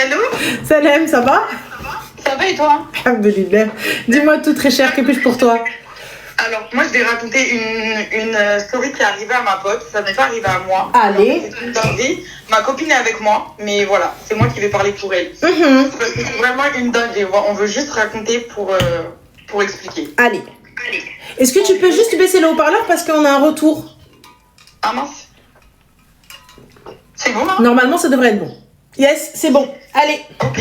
Hello, Salam, ça va? ça va et toi? Alhamdulillah. Dis-moi tout très cher, que puis-je pour toi? Alors, moi, je vais raconter une story qui est arrivée à ma pote. Ça n'est pas arrivé à moi. Allez. C'est une dinguerie. Ma copine est avec moi, mais voilà, c'est moi qui vais parler pour elle. Mhm. C'est vraiment une dinguerie. On veut juste raconter pour expliquer. Allez. Est-ce que tu peux juste baisser le haut-parleur parce qu'on a un retour? Ah mince. C'est bon là? Normalement, ça devrait être bon. Yes, c'est bon. Allez. Ok.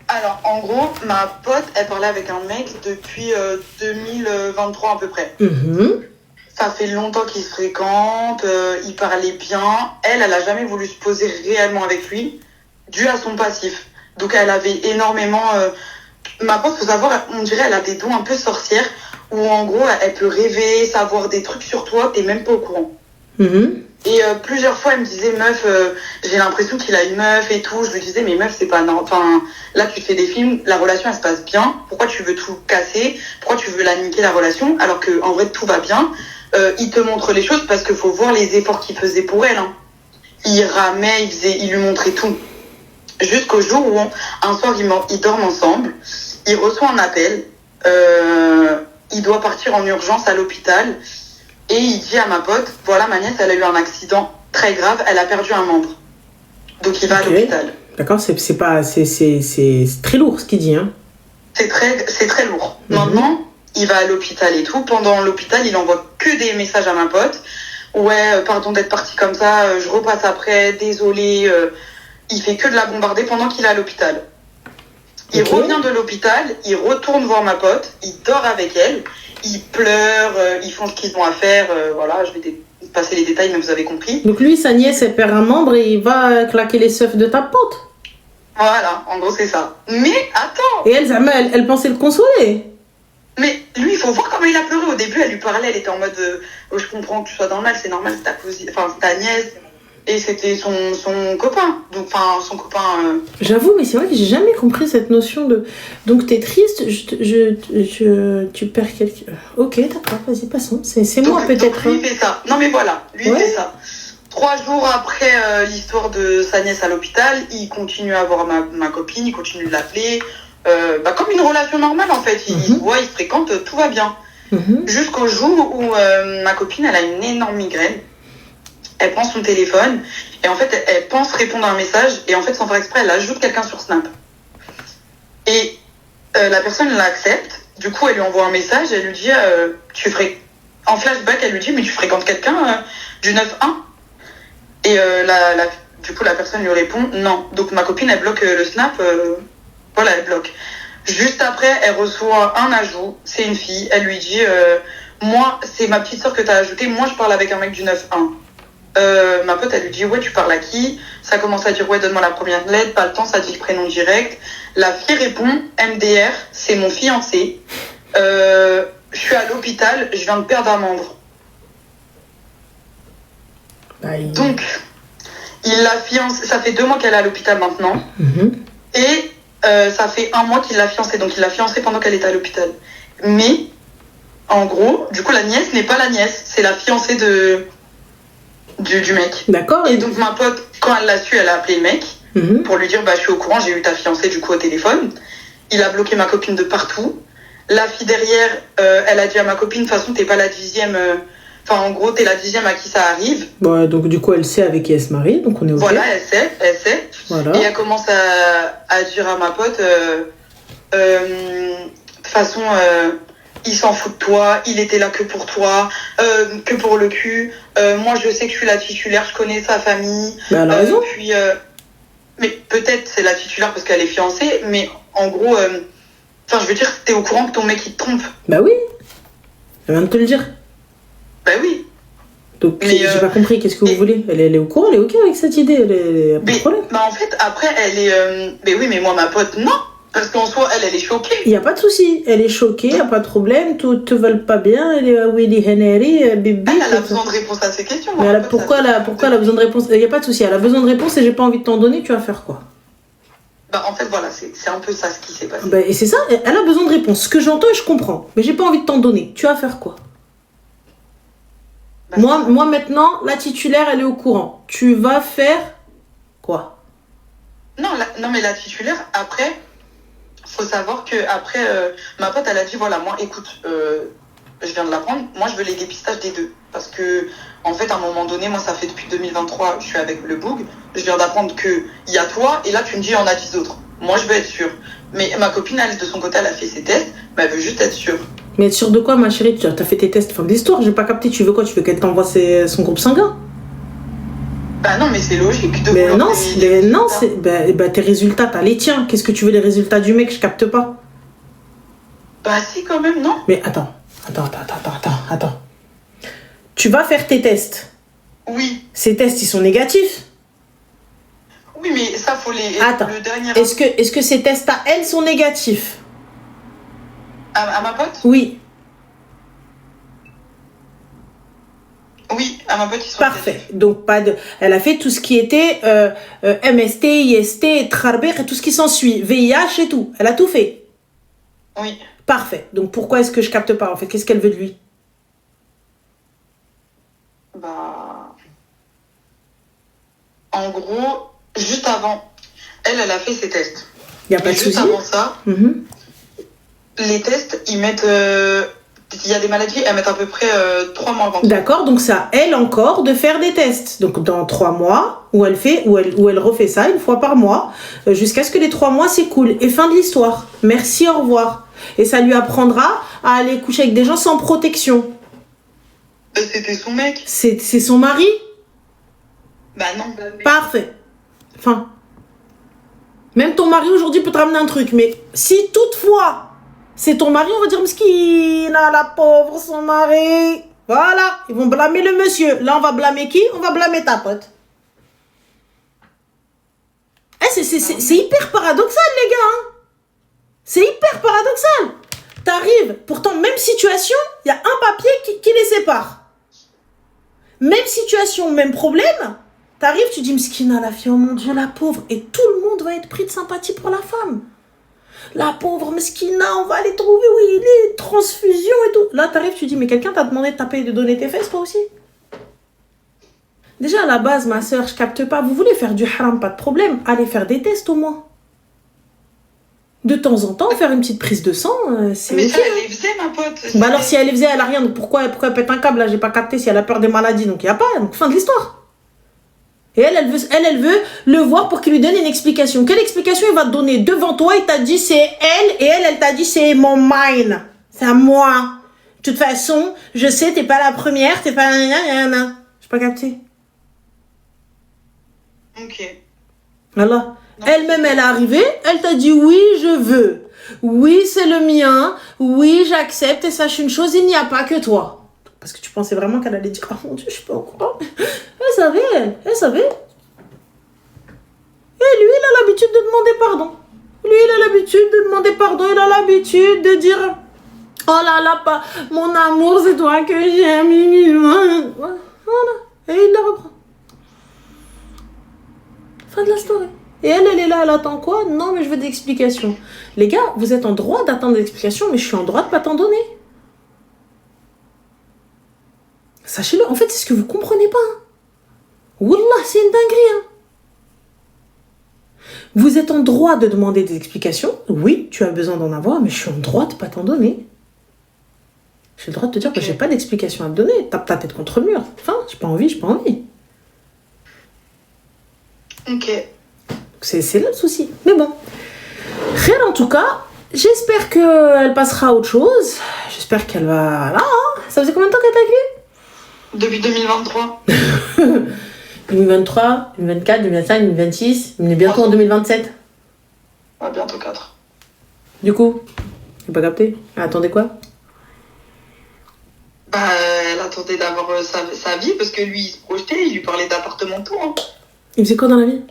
Alors, en gros, ma pote, elle parlait avec un mec depuis 2023 à peu près. Mhm. Ça fait longtemps qu'ils se fréquentent, ils parlaient bien. Elle a jamais voulu se poser réellement avec lui, dû à son passif. Donc elle avait énormément... Ma pote, faut savoir, on dirait elle a des dons un peu sorcières, où en gros, elle peut rêver, savoir des trucs sur toi, t'es même pas au courant. Mhm. Et plusieurs fois, elle me disait, meuf, j'ai l'impression qu'il a une meuf et tout. Je lui disais, mais meuf, c'est pas... Enfin, là, tu te fais des films, la relation, elle se passe bien. Pourquoi tu veux tout casser? Pourquoi tu veux la niquer, la relation? Alors que en vrai, tout va bien. Il te montre les choses parce qu'il faut voir les efforts qu'il faisait pour elle. Hein. Il ramait, il lui montrait tout. Jusqu'au jour où, un soir, ils dorment ensemble. Il reçoit un appel. Il doit partir en urgence à l'hôpital. Et il dit à ma pote, voilà, ma nièce, elle a eu un accident très grave, elle a perdu un membre. Donc il va à l'hôpital. D'accord, c'est très lourd ce qu'il dit, hein. C'est très lourd. Maintenant, il va à l'hôpital et tout. Pendant l'hôpital, il envoie que des messages à ma pote. Ouais, pardon d'être parti comme ça, je repasse après, désolé. Il fait que de la bombarder pendant qu'il est à l'hôpital. Il revient de l'hôpital, il retourne voir ma pote, il dort avec elle, ils pleurent, ils font ce qu'ils ont à faire. Voilà, je vais passer les détails, mais vous avez compris. Donc lui, sa nièce, elle perd un membre et il va claquer les seufs de ta pote. Voilà, en gros, c'est ça. Mais attends! Et elle pensait le consoler. Mais lui, il faut voir comment il a pleuré. Au début, elle lui parlait, elle était en mode oh, je comprends que tu sois dans le mal, c'est normal, c'est ta cousine, enfin, c'est ta nièce. Et c'était son copain. Donc, enfin, son copain. J'avoue, mais c'est vrai que j'ai jamais compris cette notion de. Donc t'es triste, tu perds quelqu'un. Ok, d'accord, vas-y, passons. C'est moi peut-être. Donc lui, il fait ça. Non, mais voilà, lui, il fait ça. 3 jours après l'histoire de sa nièce à l'hôpital, il continue à voir ma copine, il continue de l'appeler. Comme une relation normale en fait. Ils se voient, ils se fréquentent, tout va bien. Jusqu'au jour où ma copine, elle a une énorme migraine. Elle prend son téléphone et en fait, elle pense répondre à un message et en fait, sans faire exprès, elle ajoute quelqu'un sur Snap. Et la personne l'accepte. Du coup, elle lui envoie un message. Elle lui dit, en flashback, elle lui dit, mais tu fréquentes quelqu'un du 9-1? Et du coup, la personne lui répond, non. Donc ma copine, elle bloque le Snap. Voilà, elle bloque. Juste après, elle reçoit un ajout. C'est une fille. Elle lui dit, moi, c'est ma petite sœur que t'as ajoutée. Moi, je parle avec un mec du 9-1. Ma pote, elle lui dit, ouais, tu parles à qui? Ça commence à dire, ouais, donne-moi la première lettre. Pas le temps, ça dit le prénom direct. La fille répond, MDR, c'est mon fiancé. Je suis à l'hôpital, je viens de perdre un membre. Donc, il l'a fiancé. Ça fait 2 mois qu'elle est à l'hôpital maintenant. Et ça fait 1 mois qu'il l'a fiancée. Donc, il l'a fiancée pendant qu'elle était à l'hôpital. Mais, en gros, du coup, la nièce n'est pas la nièce. C'est la fiancée du mec. D'accord. Et donc, ma pote, quand elle l'a su, elle a appelé le mec pour lui dire, je suis au courant, j'ai eu ta fiancée, du coup, au téléphone. Il a bloqué ma copine de partout. La fille derrière, elle a dit à ma copine, de toute façon, t'es pas la 10e... Enfin, en gros, t'es la 10e à qui ça arrive. Ouais, donc du coup, elle sait avec qui elle se marie, donc on est ok. Voilà, elle sait. Voilà. Et elle commence à dire à ma pote, de toute façon, il s'en fout de toi, il était là que pour toi, que pour le cul. Moi, je sais que je suis la titulaire, je connais sa famille. Mais elle a raison. Puis, mais peut-être c'est la titulaire parce qu'elle est fiancée, mais en gros, je veux dire, t'es au courant que ton mec il te trompe. Bah oui, elle vient de te le dire. Bah oui. Donc, j'ai pas compris, qu'est-ce que vous voulez? Elle est au courant, elle est ok avec cette idée, elle a pas de problème. Bah en fait, après, elle est... Mais oui, mais moi, ma pote, non. Parce qu'en soi, elle est choquée. Il n'y a pas de souci, elle est choquée, il n'y a pas de problème, tout te va pas bien, elle est Willy Henry, bébé. Elle a besoin de réponse à ces questions. Mais pourquoi elle a besoin de réponse? Il n'y a pas de souci, elle a besoin de réponse et j'ai pas envie de t'en donner, tu vas faire quoi? Bah en fait, voilà, c'est un peu ça ce qui s'est passé. Bah, et c'est ça, elle a besoin de réponse. Ce que j'entends et je comprends, mais j'ai pas envie de t'en donner, tu vas faire quoi? Bah, moi maintenant, la titulaire, elle est au courant. Tu vas faire quoi? Non, mais la titulaire, après, faut savoir que après ma pote, elle a dit, voilà, moi, écoute, je viens de l'apprendre, moi, je veux les dépistages des deux. Parce que, en fait, à un moment donné, moi, ça fait depuis 2023, je suis avec le Boug, je viens d'apprendre qu'il y a toi, et là, tu me dis, il y en a 10 autres. Moi, je veux être sûre. Mais ma copine, elle, de son côté, elle a fait ses tests, mais elle veut juste être sûre. Mais être sûre de quoi, ma chérie? Tu as fait tes tests, fin de l'histoire, j'ai pas capté. Tu veux quoi? Tu veux qu'elle t'envoie son groupe sanguin? Bah non, mais c'est logique. Mais non, tes résultats, t'as les tiens. Qu'est-ce que tu veux, les résultats du mec? Je capte pas. Bah si, quand même, non. Mais attends. Tu vas faire tes tests. Oui. Ces tests, ils sont négatifs. Oui, mais ça, faut les... Attends, le dernier... est-ce que ces tests à elle sont négatifs? À ma pote? Oui. Oui, à ma pote, ils sont Parfait. négatifs. Donc, elle a fait tout ce qui était MST, IST, Trarber et tout ce qui s'ensuit. VIH et tout. Elle a tout fait. Oui. Parfait. Donc, pourquoi est-ce que je capte pas, en fait? Qu'est-ce qu'elle veut de lui? Bah... En gros, juste avant, elle a fait ses tests. Il n'y a pas de juste souci. avant ça, les tests, ils mettent... Il y a des maladies, elles mettent à peu près 3 mois avant. D'accord, donc c'est à elle encore de faire des tests. Donc dans 3 mois, où elle refait ça une fois par mois, jusqu'à ce que les 3 mois s'écoulent. Et fin de l'histoire. Merci, au revoir. Et ça lui apprendra à aller coucher avec des gens sans protection. C'était son mec. C'est son mari? Bah non. Parfait. Enfin. Même ton mari aujourd'hui peut te ramener un truc, mais si toutefois c'est ton mari, on va dire Mskina, la pauvre, son mari. Voilà, ils vont blâmer le monsieur. Là, on va blâmer qui? On va blâmer ta pote. C'est hyper paradoxal, les gars. Hein. C'est hyper paradoxal. T'arrives, pourtant, même situation, il y a un papier qui les sépare. Même situation, même problème. T'arrives, tu dis Mskina, la fille, oh mon Dieu, la pauvre. Et tout le monde va être pris de sympathie pour la femme. La pauvre Meskina, on va aller trouver où il est, transfusion et tout. Là, t'arrives, tu dis, mais quelqu'un t'a demandé de taper et de donner tes fesses, toi aussi? Déjà, à la base, ma soeur, je capte pas. Vous voulez faire du haram, pas de problème. Allez faire des tests au moins. De temps en temps, faire une petite prise de sang, c'est mais ok. ça, elle les faisait, ma pote. Bah alors, si elle les faisait, elle a rien. Donc pourquoi elle pète un câble? Là, j'ai pas capté. Si elle a peur des maladies, donc il y a pas. Donc fin de l'histoire. Et elle veut le voir pour qu'il lui donne une explication. Quelle explication il va te donner? Devant toi, il t'a dit c'est elle, et elle t'a dit c'est mon mine. C'est à moi. De toute façon, je sais, t'es pas la première, t'es pas... J'ai pas capté. Ok. Voilà. Elle-même, elle est arrivée, elle t'a dit oui, je veux. Oui, c'est le mien. Oui, j'accepte. Et sache une chose, il n'y a pas que toi. Parce que tu pensais vraiment qu'elle allait dire oh mon Dieu, je suis pas au courant. Elle savait. Et lui, il a l'habitude de demander pardon. Il a l'habitude de dire oh là là, pas mon amour, c'est toi que j'aime. Voilà. Et il la reprend. Fin de la story. Et elle est là, elle attend quoi? Non, mais je veux des explications. Les gars, vous êtes en droit d'attendre des explications, mais je suis en droit de pas t'en donner. Sachez-le, en fait, c'est ce que vous comprenez pas. Wallah, c'est une dinguerie. Hein. Vous êtes en droit de demander des explications. Oui, tu as besoin d'en avoir, mais je suis en droit de pas t'en donner. J'ai le droit de te dire que j'ai pas d'explication à te donner. Tape ta tête contre le mur. Enfin, j'ai pas envie. Ok. C'est là le souci. Mais bon. Rien en tout cas. J'espère qu'elle passera à autre chose. J'espère qu'elle va... Là, hein. Ça faisait combien de temps qu'elle t'a avec lui? Depuis 2023. 2023, 2024, 2025, 2026. On est bientôt en 2027. Ouais, bientôt 4. Du coup, j'ai pas capté. Elle attendait quoi? Bah, elle attendait d'avoir sa vie parce que lui, il se projetait, il lui parlait d'appartement, tout. Hein. Il faisait quoi dans la vie?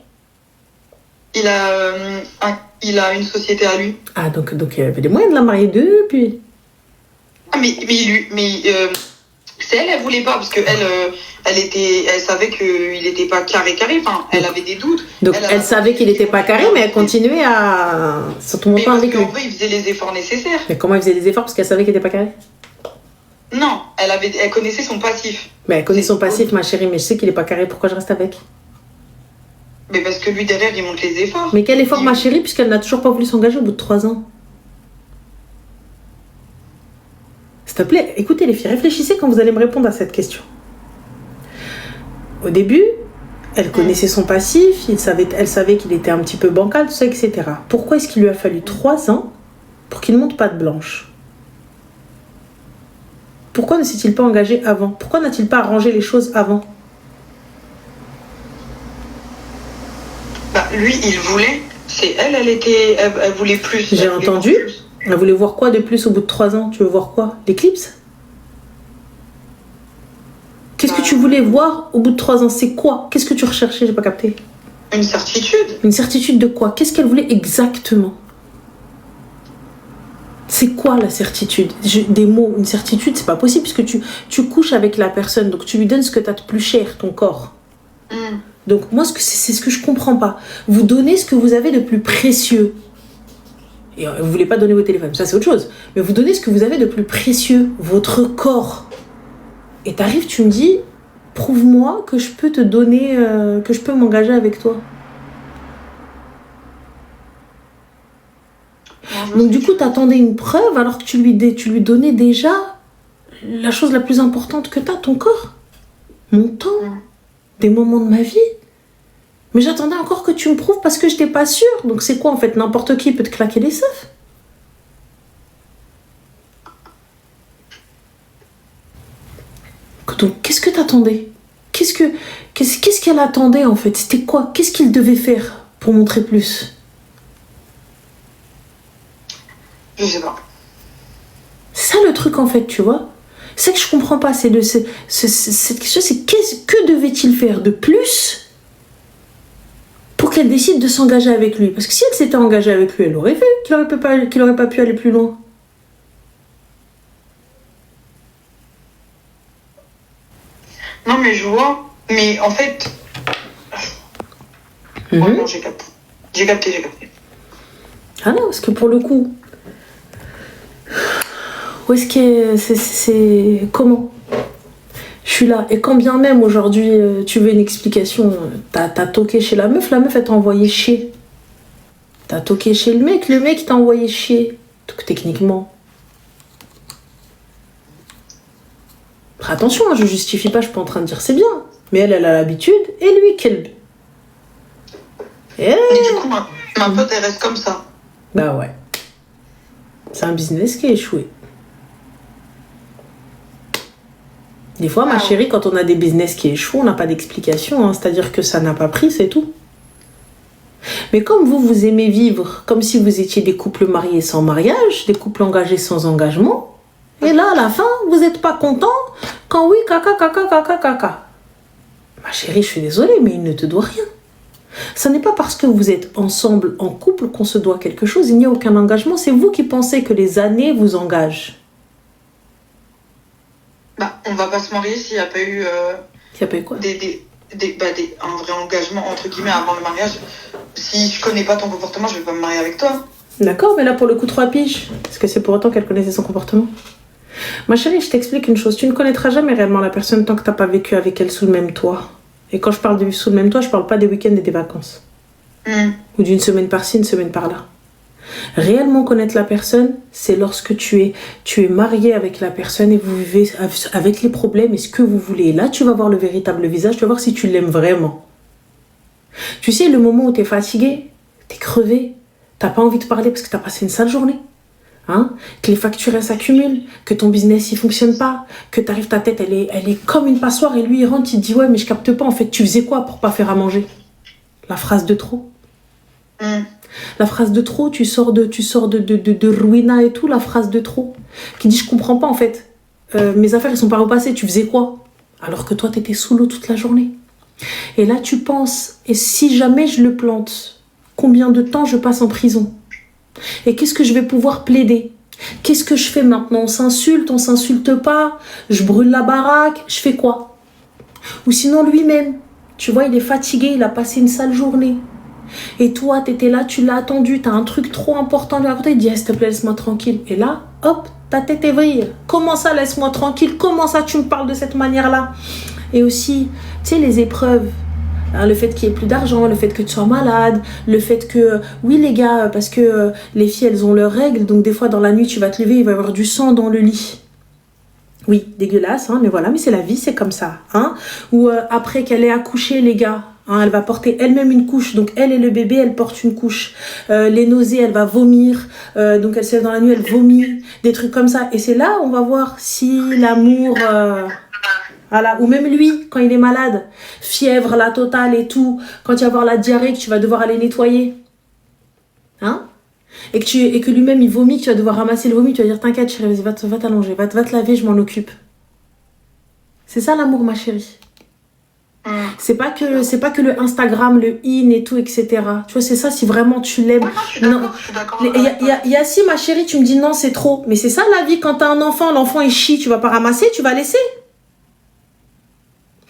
Il a une société à lui. Ah, donc il avait des moyens de la marier depuis. Ah, c'est elle voulait pas parce que elle savait qu'il était pas carré. Enfin, elle avait des doutes. Donc elle savait qu'il était pas carré, mais elle continuait à surtout pas avec lui. En vrai, il faisait les efforts nécessaires. Mais comment il faisait les efforts parce qu'elle savait qu'il était pas carré? Non, elle connaissait son passif. Mais elle connaît son passif, ma chérie, mais je sais qu'il est pas carré. Pourquoi je reste avec? Mais parce que lui, derrière, il monte les efforts. Mais quel effort, ma chérie, puisqu'elle n'a toujours pas voulu s'engager au bout de 3 ans? S'il te plaît, écoutez les filles, réfléchissez quand vous allez me répondre à cette question. Au début, elle connaissait son passif, elle savait qu'il était un petit peu bancal, tout ça, etc. Pourquoi est-ce qu'il lui a fallu 3 ans pour qu'il ne monte pas de blanche? Pourquoi ne s'est-il pas engagé avant? Pourquoi n'a-t-il pas arrangé les choses avant? Lui, il voulait. C'est elle voulait plus. J'ai entendu. Elle voulait voir quoi de plus au bout de 3 ans? Tu veux voir quoi? L'éclipse? Qu'est-ce que tu voulais voir au bout de 3 ans? C'est quoi? Qu'est-ce que tu recherchais? J'ai pas capté. Une certitude. Une certitude de quoi? Qu'est-ce qu'elle voulait exactement? C'est quoi la certitude? Des mots, une certitude, c'est pas possible puisque tu couches avec la personne, donc tu lui donnes ce que tu as de plus cher, ton corps. Donc moi, c'est ce que je comprends pas. Vous donnez ce que vous avez de plus précieux. Et vous voulez pas donner vos téléphones, ça c'est autre chose. Mais vous donnez ce que vous avez de plus précieux, votre corps. Et t'arrives, tu me dis, prouve-moi que je peux te donner, que je peux m'engager avec toi. Donc du coup, t'attendais une preuve alors que tu lui donnais déjà la chose la plus importante que t'as, ton corps. Mon temps. Des moments de ma vie. Mais j'attendais encore que tu me prouves parce que je n'étais pas sûre. Donc c'est quoi en fait? N'importe qui peut te claquer les seufs. Donc qu'est-ce que t'attendais? Qu'est-ce qu'elle attendait en fait? C'était quoi? Qu'est-ce qu'il devait faire pour montrer plus? Je sais pas. C'est ça le truc en fait, tu vois. C'est que je comprends pas. Cette question, c'est que devait-il faire de plus pour qu'elle décide de s'engager avec lui? Parce que si elle s'était engagée avec lui, elle aurait vu qu'il aurait pas pu aller plus loin. Non, mais je vois. Mais en fait... Oh non, j'ai capté. J'ai capté. Ah non, parce que pour le coup... Où est-ce que c'est comment? Je suis là. Et quand bien même aujourd'hui tu veux une explication, t'as toqué chez la meuf elle t'a envoyé chier. T'as toqué chez le mec t'a envoyé chier. Donc techniquement. Attention, je justifie pas, je suis pas en train de dire c'est bien. Mais elle a l'habitude, et lui quel. Et du coup, ma pote elle reste comme ça. Bah ouais. C'est un business qui a échoué. Des fois, ma chérie, quand on a des business qui échouent, on n'a pas d'explication. C'est-à-dire que ça n'a pas pris, c'est tout. Mais comme vous aimez vivre comme si vous étiez des couples mariés sans mariage, des couples engagés sans engagement, et là, à la fin, vous n'êtes pas content quand oui, caca. Ma chérie, je suis désolée, mais il ne te doit rien. Ce n'est pas parce que vous êtes ensemble en couple qu'on se doit quelque chose. Il n'y a aucun engagement. C'est vous qui pensez que les années vous engagent. On va pas se marier s'il n'y a pas eu... Il n'y a pas eu quoi? Un vrai engagement, entre guillemets, avant le mariage. Si je connais pas ton comportement, je vais pas me marier avec toi. D'accord, mais là, pour le coup, 3 piges. Est-ce que c'est pour autant qu'elle connaissait son comportement? Ma chérie, je t'explique une chose. Tu ne connaîtras jamais réellement la personne tant que tu n'as pas vécu avec elle sous le même toit. Et quand je parle de vivre sous le même toit, je parle pas des week-ends et des vacances. Ou d'une semaine par-ci, une semaine par-là. Réellement connaître la personne, c'est lorsque tu es marié avec la personne et vous vivez avec les problèmes et ce que vous voulez. Et là, tu vas voir le véritable visage, tu vas voir si tu l'aimes vraiment. Tu sais, le moment où tu es fatigué, tu es crevé, tu n'as pas envie de parler parce que tu as passé une sale journée. Que les factures elles s'accumulent, que ton business il fonctionne pas, que t'arrives, ta tête elle est comme une passoire et lui il rentre, il te dit ouais mais je capte pas en fait, tu faisais quoi pour pas faire à manger? La phrase de trop. La phrase de trop, tu sors de ruina et tout, la phrase de trop qui dit je comprends pas en fait, mes affaires elles sont pas repassées, tu faisais quoi? Alors que toi t'étais sous l'eau toute la journée. Et là tu penses, et si jamais je le plante, combien de temps je passe en prison? Et qu'est-ce que je vais pouvoir plaider? Qu'est-ce que je fais maintenant? On s'insulte pas, je brûle la baraque, je fais quoi? Ou sinon lui-même, tu vois, il est fatigué, il a passé une sale journée. Et toi, t'étais là, tu l'as attendu, t'as un truc trop important à lui raconter, il dit, s'il te plaît, laisse-moi tranquille. Et là, hop, ta tête est vrille. Comment ça, laisse-moi tranquille? Comment ça, tu me parles de cette manière-là? Et aussi, tu sais, les épreuves, Hein, le fait qu'il n'y ait plus d'argent, le fait que tu sois malade, le fait que, oui les gars, parce que les filles elles ont leurs règles, donc des fois dans la nuit tu vas te lever, il va y avoir du sang dans le lit. Oui, dégueulasse, hein, mais voilà, mais c'est la vie, c'est comme ça. Hein. Ou après qu'elle ait accouché les gars, hein, elle va porter elle-même une couche, donc elle et le bébé, elle porte une couche. Les nausées, elle va vomir, donc elle se lève dans la nuit, elle vomit, des trucs comme ça. Et c'est là on va voir si l'amour... Voilà. Ou même lui, quand il est malade, fièvre, la totale et tout, quand tu vas avoir la diarrhée, que tu vas devoir aller nettoyer, hein, et que lui-même il vomit, que tu vas devoir ramasser le vomi, tu vas dire t'inquiète chérie, vas-y, va t'allonger, va te laver, je m'en occupe. C'est ça l'amour ma chérie. C'est pas que le Instagram, le in et tout, etc. Tu vois, c'est ça si vraiment tu l'aimes. Je suis d'accord. Il y a si ma chérie, tu me dis non, c'est trop. Mais c'est ça la vie, quand t'as un enfant, l'enfant il chie, tu vas pas ramasser, tu vas laisser.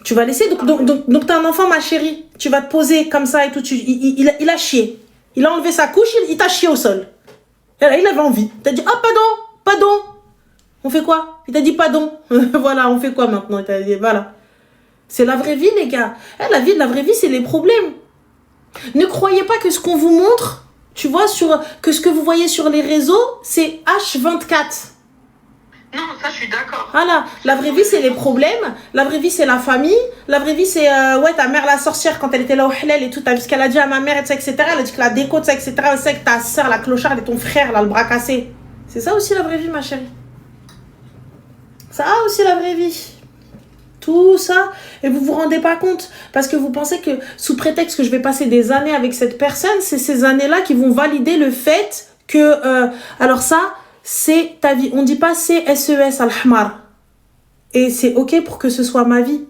Tu vas laisser, donc t'as un enfant, ma chérie. Tu vas te poser comme ça et tout. Il a chié. Il a enlevé sa couche, il t'a chié au sol. Et là, il avait envie. T'as dit, ah, pardon. On fait quoi? Il t'a dit, pardon. Voilà, on fait quoi maintenant? Il t'a dit, voilà. C'est la vraie vie, les gars. La vraie vie, c'est les problèmes. Ne croyez pas que ce qu'on vous montre, tu vois, que ce que vous voyez sur les réseaux, c'est H24. Non, ça, je suis d'accord. Voilà, la vraie vie, c'est les problèmes. La vraie vie, c'est la famille. La vraie vie, c'est, ouais, ta mère, la sorcière, quand elle était là au halal et tout, t'as vu ce qu'elle a dit à ma mère, etc. Elle a dit que la déco, etc. Elle sait que ta soeur, la clocharde et ton frère, là, le bras cassé. C'est ça aussi la vraie vie, ma chérie. Ça aussi la vraie vie. Tout ça, et vous vous rendez pas compte. Parce que vous pensez que, sous prétexte que je vais passer des années avec cette personne, c'est ces années-là qui vont valider le fait que, alors ça, c'est ta vie. On dit pas c'est SES al-Hmar. Et c'est ok pour que ce soit ma vie.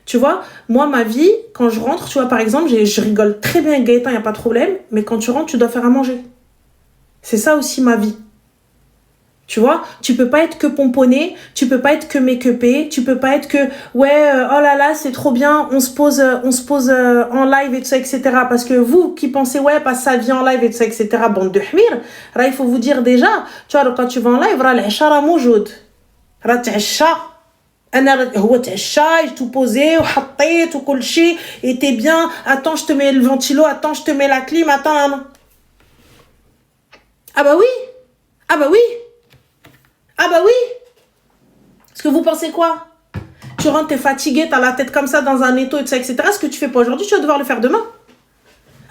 Tu vois, moi, ma vie, quand je rentre, tu vois, par exemple, je rigole très bien avec Gaëtan, il n'y a pas de problème. Mais quand tu rentres, tu dois faire à manger. C'est ça aussi ma vie. Tu vois, tu peux pas être que pomponné, tu peux pas être que make-upé, tu peux pas être que ouais, oh là là, c'est trop bien, on se pose en live et tout ça, etc. Parce que vous qui pensez ouais, passe sa vie en live et tout ça, etc. Bande de hmir, là il faut vous dire déjà, tu vois, quand tu vas en live, là l'isha rah moujoud, rah t'isha, انا هو تعشى tout posé وحطيت وكل شيء et t'es bien, attends je te mets le ventilo, attends je te mets la clim, attends. Ah bah oui. Ah bah oui. Parce que vous pensez quoi? Tu rentres, t'es fatigué, t'as la tête comme ça dans un étau, et ça, etc. Ce que tu fais pas aujourd'hui, tu vas devoir le faire demain.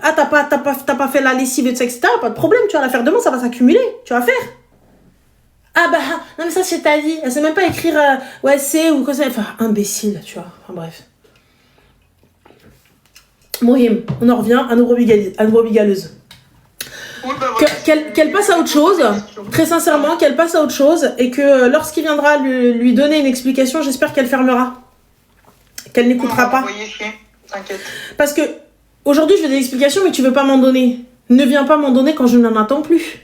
Ah, t'as pas fait la lessive, et ça, etc. Pas de problème, tu vas la faire demain, ça va s'accumuler. Tu vas faire. Ah bah, non mais ça c'est ta vie. Elle sait même pas écrire ouais c'est ou quoi ça. Enfin, imbécile, tu vois. Enfin bref. Mohim, on en revient à nos brebis galeuses. Oui, bah, voilà. Qu'elle passe à autre chose, très sincèrement, qu'elle passe à autre chose, et que lorsqu'il viendra lui donner une explication, j'espère qu'elle fermera, qu'elle n'écoutera pas. T'inquiète. Parce que aujourd'hui je veux des explications, mais tu veux pas m'en donner. Ne viens pas m'en donner quand je n'en attends plus.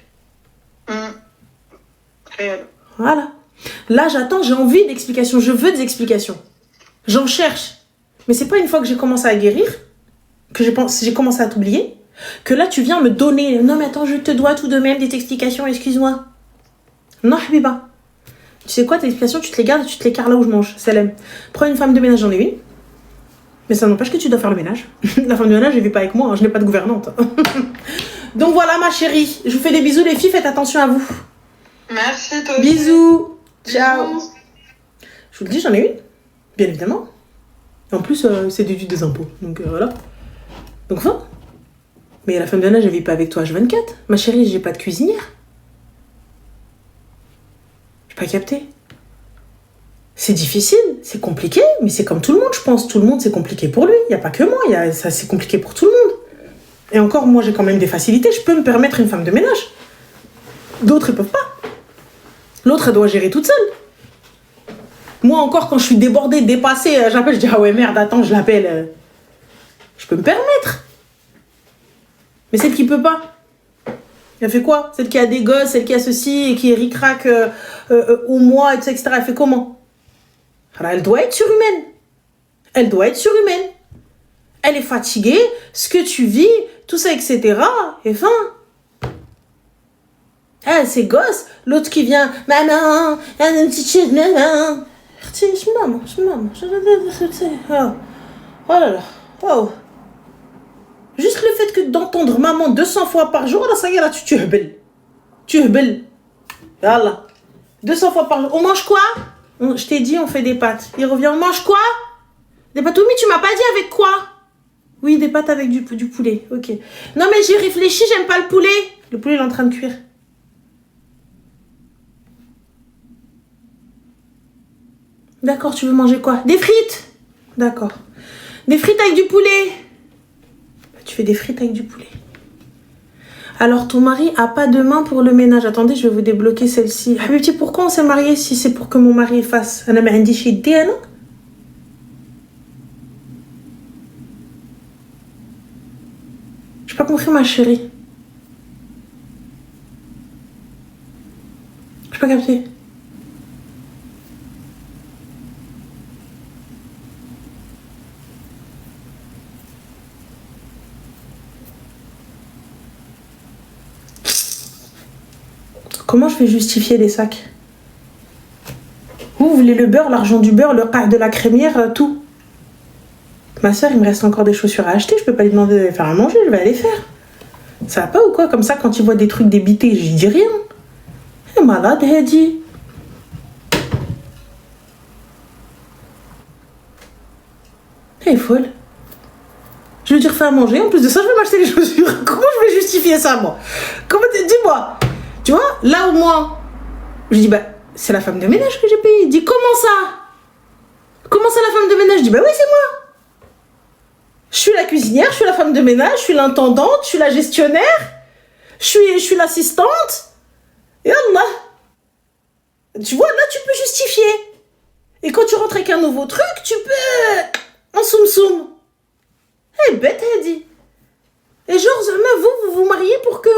Réel. Voilà. Là j'attends, j'ai envie d'explications, je veux des explications. J'en cherche. Mais c'est pas une fois que j'ai commencé à guérir, que j'ai commencé à t'oublier, que là tu viens me donner, non mais attends je te dois tout de même des explications, excuse-moi. Non Habiba, tu sais quoi, tes explications tu te les gardes et tu te les carres là où je mange, Salem. Prends une femme de ménage, j'en ai une, mais ça n'empêche que tu dois faire le ménage. La femme de ménage elle vit pas avec moi, hein, je n'ai pas de gouvernante. Donc voilà ma chérie, je vous fais des bisous les filles, faites attention à vous. Merci toi. Bisous. Ciao. Je vous le dis, j'en ai une, bien évidemment. En plus c'est déduit des impôts, donc voilà. Donc enfin. Mais la femme de ménage, elle vit pas avec toi H24. Ma chérie, j'ai pas de cuisinière. J'ai pas capté. C'est difficile, c'est compliqué, mais c'est comme tout le monde, je pense. Tout le monde, c'est compliqué pour lui. Il n'y a pas que moi, ça, c'est compliqué pour tout le monde. Et encore, moi, j'ai quand même des facilités. Je peux me permettre une femme de ménage. D'autres, ils peuvent pas. L'autre, elle doit gérer toute seule. Moi, encore, quand je suis débordée, dépassée, j'appelle, je dis, ah ouais, merde, attends, je l'appelle. Je peux me permettre. Mais celle qui peut pas, elle fait quoi? Celle qui a des gosses, celle qui a ceci et qui est ric-rac au mois, etc. Elle fait comment? Alors, elle doit être surhumaine. Elle doit être surhumaine. Elle est fatiguée, ce que tu vis, tout ça, etc. Et fin. Ah, c'est gosse. L'autre qui vient, maman, une petite chose, maman. Je maman. Oh là là. Oh. Juste le fait que d'entendre maman 200 fois par jour, là, ça y est, là, tu hbel. Tu hbel. Voilà. 200 fois par jour. On mange quoi? Je t'ai dit, on fait des pâtes. Il revient, on mange quoi? Des pâtes. Oui, mais tu m'as pas dit avec quoi? Oui, des pâtes avec du poulet. Ok. Non, mais j'ai réfléchi, j'aime pas le poulet. Le poulet, il est en train de cuire. D'accord, tu veux manger quoi? Des frites. D'accord. Des frites avec du poulet. Tu fais des frites avec du poulet. Alors, ton mari a pas de main pour le ménage. Attendez, je vais vous débloquer celle-ci. Habibti, pourquoi on s'est marié si c'est pour que mon mari fasse? Ana ma عنديش يدي أنا. J'ai pas compris, ma chérie. J'ai pas capté. Comment je vais justifier les sacs? Vous voulez le beurre, l'argent du beurre, le pack de la crémière, tout. Ma soeur, il me reste encore des chaussures à acheter, je peux pas lui demander de les faire à manger, je vais aller faire. Ça va pas ou quoi? Comme ça, quand il voit des trucs débités, j'y dis rien. Elle est malade, Hedi. Elle est folle. Je vais lui dire faire à manger, en plus de ça, je vais m'acheter les chaussures. Comment je vais justifier ça, moi? Comment dis-moi? Tu vois, là au moins, je dis, bah, c'est la femme de ménage que j'ai payé. Il dit, comment ça? Comment ça, la femme de ménage? Je dis, bah oui, c'est moi. Je suis la cuisinière, je suis la femme de ménage, je suis l'intendante, je suis la gestionnaire, je suis l'assistante. Et Allah. Tu vois, là, tu peux justifier. Et quand tu rentres avec un nouveau truc, tu peux... En soum-soum. Eh, bête, elle dit. Et genre, vous mariez pour que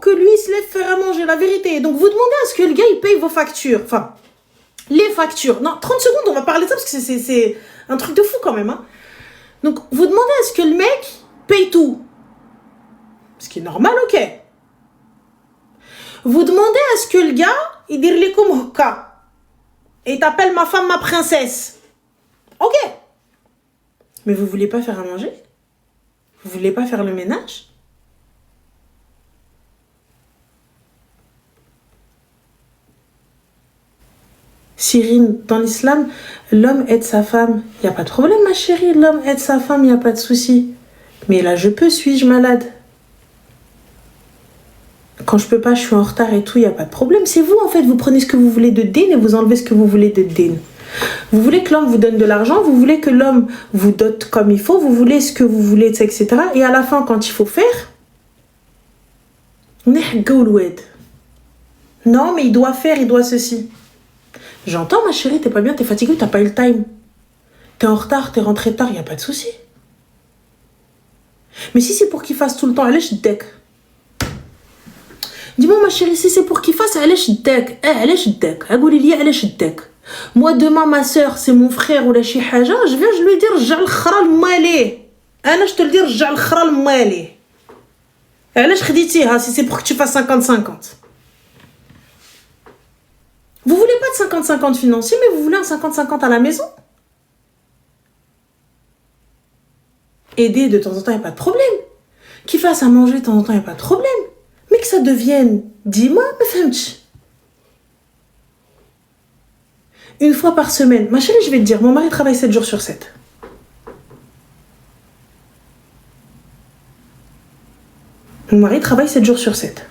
lui, il se lève faire à manger, la vérité. Donc, vous demandez à ce que le gars, il paye vos factures. Enfin, les factures. Non, 30 secondes, on va parler de ça, parce que c'est un truc de fou, quand même. Hein. Donc, vous demandez à ce que le mec paye tout. Ce qui est normal, ok. Vous demandez à ce que le gars, il dise les comme hoka. Et il t'appelle ma femme, ma princesse. Ok. Mais vous voulez pas faire à manger? Vous voulez pas faire le ménage? Cyrine, dans l'islam, l'homme aide sa femme. Il n'y a pas de problème, ma chérie. L'homme aide sa femme, il n'y a pas de souci. Mais là, suis-je malade? Quand je peux pas, je suis en retard et tout, il n'y a pas de problème. C'est vous, en fait. Vous prenez ce que vous voulez de din et vous enlevez ce que vous voulez de din. Vous voulez que l'homme vous donne de l'argent, vous voulez que l'homme vous dote comme il faut, vous voulez ce que vous voulez, etc. Et à la fin, quand il faut faire, non, mais il doit faire, il doit ceci. J'entends, ma chérie, t'es pas bien, t'es fatiguée, t'as pas eu le time. T'es en retard, t'es rentré tard, y a pas de souci. Mais si c'est pour qu'il fasse tout le temps, allez, je deck. Dis-moi, ma chérie, si c'est pour qu'il fasse, allez, je deck. Allez, je deck. Allez, je deck. Moi, demain, ma soeur, c'est mon frère ou la chihaja, je viens, je lui dire, Ja'al khral mali. Je te le dire, Ja'al khral mali. Allez, je khiditi, si c'est pour que tu fasses 50-50. Vous voulez pas de 50-50 financier, mais vous voulez un 50-50 à la maison? Aider de temps en temps, il n'y a pas de problème. Qu'il fasse à manger de temps en temps, il n'y a pas de problème. Mais que ça devienne 10 mois, me fais-tu. Une fois par semaine. Ma chérie, je vais te dire, mon mari travaille 7 jours sur 7. Mon mari travaille 7 jours sur 7.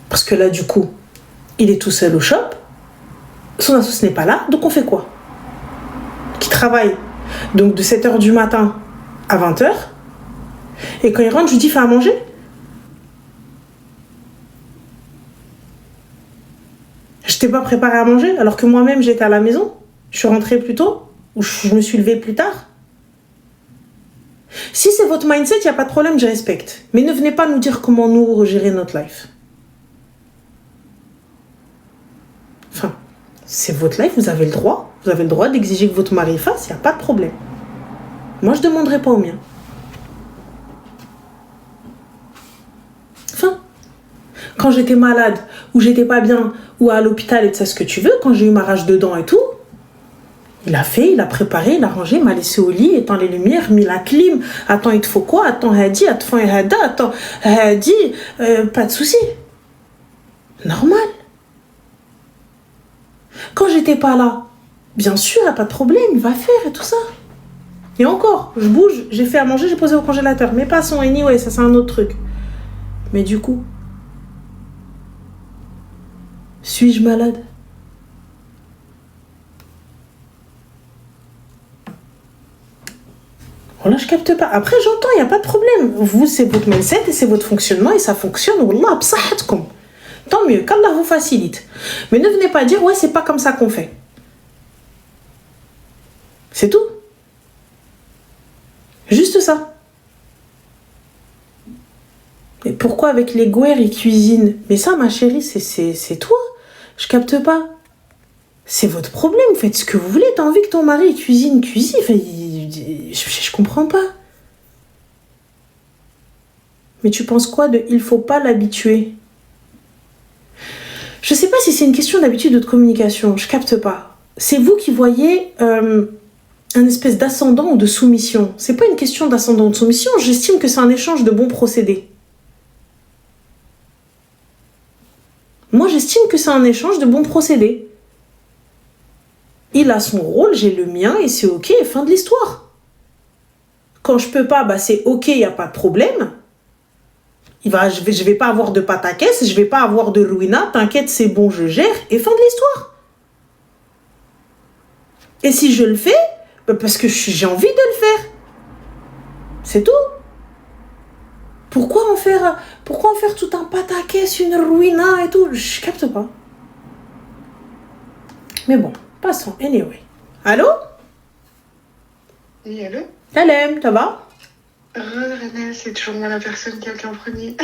Parce que là, du coup, il est tout seul au shop. Son associé n'est pas là. Donc, on fait quoi? Qui travaille donc de 7h du matin à 20h. Et quand il rentre, je lui dis, fais à manger. Je t'ai pas préparé à manger alors que moi-même j'étais à la maison. Je suis rentrée plus tôt ou je me suis levée plus tard. Si c'est votre mindset, il n'y a pas de problème, je respecte. Mais ne venez pas nous dire comment nous gérer notre life. Enfin, c'est votre life, vous avez le droit. Vous avez le droit d'exiger que votre mari fasse, il n'y a pas de problème. Moi, je ne demanderai pas au mien. Enfin, quand j'étais malade, ou j'étais pas bien, ou à l'hôpital et de ça ce que tu veux, quand j'ai eu ma rage de dents et tout, Il a fait, il a préparé, il a rangé, il m'a laissé au lit, éteint les lumières, mis la clim. Attends, il te faut quoi? Attends, Hadi, attends, Hada, attends, Hadi, pas de souci. Normal. Quand j'étais pas là, bien sûr, y a pas de problème, il va faire et tout ça. Et encore, je bouge, j'ai fait à manger, j'ai posé au congélateur. Mais passons, anyway, ça c'est un autre truc. Mais du coup, suis-je malade? Voilà, je capte pas. Après, j'entends, il n'y a pas de problème. Vous, c'est votre mindset et c'est votre fonctionnement et ça fonctionne. Wallah, bsahatkoum. Tant mieux, qu'Allah vous facilite. Mais ne venez pas dire, ouais, c'est pas comme ça qu'on fait. C'est tout. Juste ça. Et pourquoi avec les gouères, ils cuisinent? Mais ça, ma chérie, c'est toi. Je capte pas. C'est votre problème, faites ce que vous voulez. T'as envie que ton mari cuisine. Enfin, je comprends pas. Mais tu penses quoi de il faut pas l'habituer? Je sais pas si c'est une question d'habitude ou de communication. Je capte pas. C'est vous qui voyez un espèce d'ascendant ou de soumission. C'est pas une question d'ascendant ou de soumission. J'estime que c'est un échange de bons procédés. Moi, j'estime que c'est un échange de bons procédés. Il a son rôle, j'ai le mien, et c'est ok, fin de l'histoire. Quand je peux pas, bah c'est ok, il n'y a pas de problème. Je vais pas avoir de pataquès, je vais pas avoir de ruina, t'inquiète, c'est bon, je gère, et fin de l'histoire. Et si je le fais, bah parce que j'ai envie de le faire. C'est tout. Pourquoi en faire tout un pataquès, une ruina et tout? Je capte pas. Mais bon, passons, anyway. Allô? Oui, allô? Salam, ça va? Renel, c'est toujours moi la personne qui a appelé en premier.